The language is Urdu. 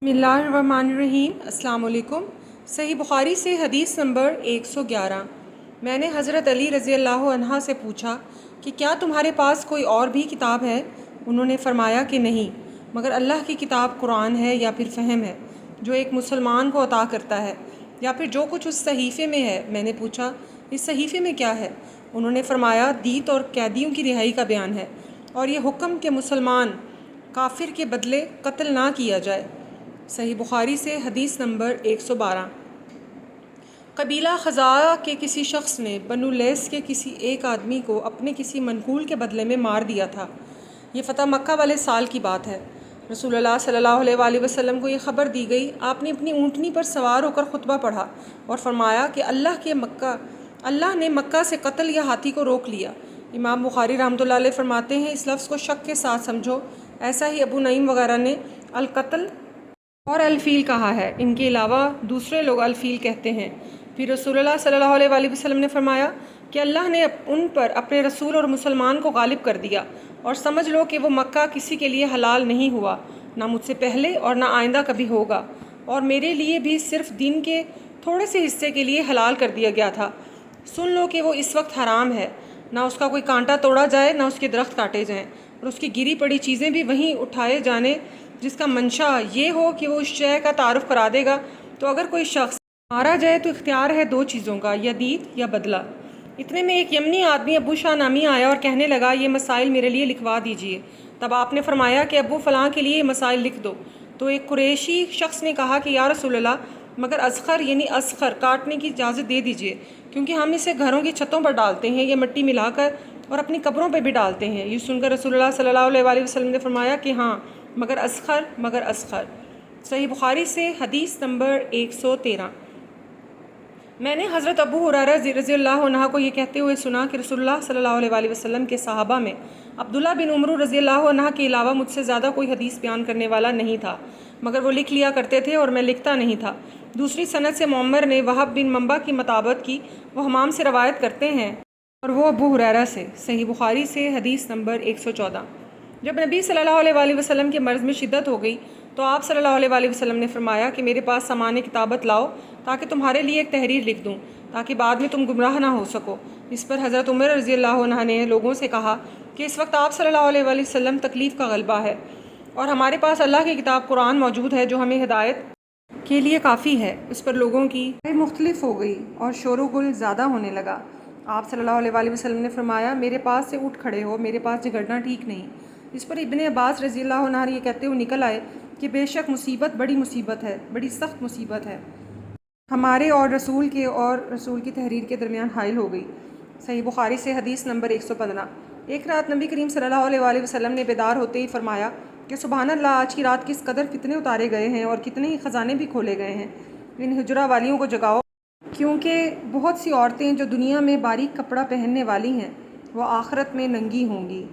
بسم اللہ الرحمن الرحیم۔ السلام علیکم۔ صحیح بخاری سے حدیث نمبر 111۔ میں نے حضرت علی رضی اللہ عنہ سے پوچھا کہ کیا تمہارے پاس کوئی اور بھی کتاب ہے؟ انہوں نے فرمایا کہ نہیں، مگر اللہ کی کتاب قرآن ہے یا پھر فہم ہے جو ایک مسلمان کو عطا کرتا ہے، یا پھر جو کچھ اس صحیفے میں ہے۔ میں نے پوچھا اس صحیفے میں کیا ہے؟ انہوں نے فرمایا دیت اور قیدیوں کی رہائی کا بیان ہے، اور یہ حکم کہ مسلمان کافر کے بدلے قتل نہ کیا جائے۔ صحیح بخاری سے حدیث نمبر 112۔ قبیلہ خزاعہ کے کسی شخص نے بنو لیث کے کسی ایک آدمی کو اپنے کسی منقول کے بدلے میں مار دیا تھا۔ یہ فتح مکہ والے سال کی بات ہے۔ رسول اللہ صلی اللہ علیہ وآلہ وسلم کو یہ خبر دی گئی۔ آپ نے اپنی اونٹنی پر سوار ہو کر خطبہ پڑھا اور فرمایا کہ اللہ نے مکہ سے قتل یا ہاتھی کو روک لیا۔ امام بخاری رحمۃ اللہ علیہ فرماتے ہیں اس لفظ کو شک کے ساتھ سمجھو، ایسا ہی ابو نعیم وغیرہ نے القتل اور الفیل کہا ہے، ان کے علاوہ دوسرے لوگ الفیل کہتے ہیں۔ پھر رسول اللہ صلی اللہ علیہ وآلہ وسلم نے فرمایا کہ اللہ نے ان پر اپنے رسول اور مسلمان کو غالب کر دیا، اور سمجھ لو کہ وہ مکہ کسی کے لیے حلال نہیں ہوا، نہ مجھ سے پہلے اور نہ آئندہ کبھی ہوگا، اور میرے لیے بھی صرف دن کے تھوڑے سے حصے کے لیے حلال کر دیا گیا تھا۔ سن لو کہ وہ اس وقت حرام ہے، نہ اس کا کوئی کانٹا توڑا جائے، نہ اس کے درخت کاٹے جائیں، اور اس کی گری پڑی چیزیں بھی وہیں اٹھائے جانے جس کا منشا یہ ہو کہ وہ اس شے کا تعارف کرا دے گا۔ تو اگر کوئی شخص مارا جائے تو اختیار ہے دو چیزوں کا، یا دیت یا بدلہ۔ اتنے میں ایک یمنی آدمی ابو شاہ نامی آیا اور کہنے لگا یہ مسائل میرے لیے لکھوا دیجئے۔ تب آپ نے فرمایا کہ ابو فلاں کے لیے یہ مسائل لکھ دو۔ تو ایک قریشی شخص نے کہا کہ یا رسول اللہ، مگر اذخر یعنی اذخر کاٹنے کی اجازت دے دیجئے، کیونکہ ہم اسے گھروں کی چھتوں پر ڈالتے ہیں یا مٹی ملا کر، اور اپنی قبروں پہ بھی ڈالتے ہیں۔ یہ سن کر رسول اللہ صلی اللہ علیہ وآلہ وسلم نے فرمایا کہ ہاں، مگر اذخر۔ صحیح بخاری سے حدیث نمبر 113۔ میں نے حضرت ابو ہریرہ رضی اللہ عنہ کو یہ کہتے ہوئے سنا کہ رسول اللہ صلی اللہ علیہ وآلہ وسلم کے صحابہ میں عبداللہ بن عمرو رضی اللہ عنہ کے علاوہ مجھ سے زیادہ کوئی حدیث بیان کرنے والا نہیں تھا، مگر وہ لکھ لیا کرتے تھے اور میں لکھتا نہیں تھا۔ دوسری سند سے معمر نے وہب بن منبع کی مطابقت کی، وہ حمام سے روایت کرتے ہیں اور وہ ابو ہریرہ سے۔ صحیح بخاری سے حدیث نمبر 114۔ جب نبی صلی اللہ علیہ وآلہ وسلم کے مرض میں شدت ہو گئی تو آپ صلی اللہ علیہ وآلہ وسلم نے فرمایا کہ میرے پاس سامان کتابت لاؤ تاکہ تمہارے لیے ایک تحریر لکھ دوں، تاکہ بعد میں تم گمراہ نہ ہو سکو۔ اس پر حضرت عمر رضی اللہ عنہ نے لوگوں سے کہا کہ اس وقت آپ صلی اللہ علیہ وآلہ وسلم تکلیف کا غلبہ ہے، اور ہمارے پاس اللہ کی کتاب قرآن موجود ہے جو ہمیں ہدایت کے لیے کافی ہے۔ اس پر لوگوں کی رائے مختلف ہو گئی اور شور و گل زیادہ ہونے لگا۔ آپ صلی اللہ علیہ وآلہ وسلم نے فرمایا میرے پاس سے اٹھ کھڑے ہو، میرے پاس جھگڑنا ٹھیک نہیں۔ اس پر ابن عباس رضی اللہ عنہ یہ کہتے ہوئے نکل آئے کہ بے شک مصیبت بڑی مصیبت ہے، بڑی سخت مصیبت ہے، ہمارے اور رسول کی تحریر کے درمیان حائل ہو گئی۔ صحیح بخاری سے حدیث نمبر 115۔ ایک رات نبی کریم صلی اللہ علیہ وآلہ وسلم نے بیدار ہوتے ہی فرمایا کہ سبحان اللہ، آج کی رات کس قدر فتنے اتارے گئے ہیں اور کتنے ہی خزانے بھی کھولے گئے ہیں۔ ان حجرہ والیوں کو جگاؤ، کیونکہ بہت سی عورتیں جو دنیا میں باریک کپڑا پہننے والی ہیں وہ آخرت میں ننگی ہوں گی۔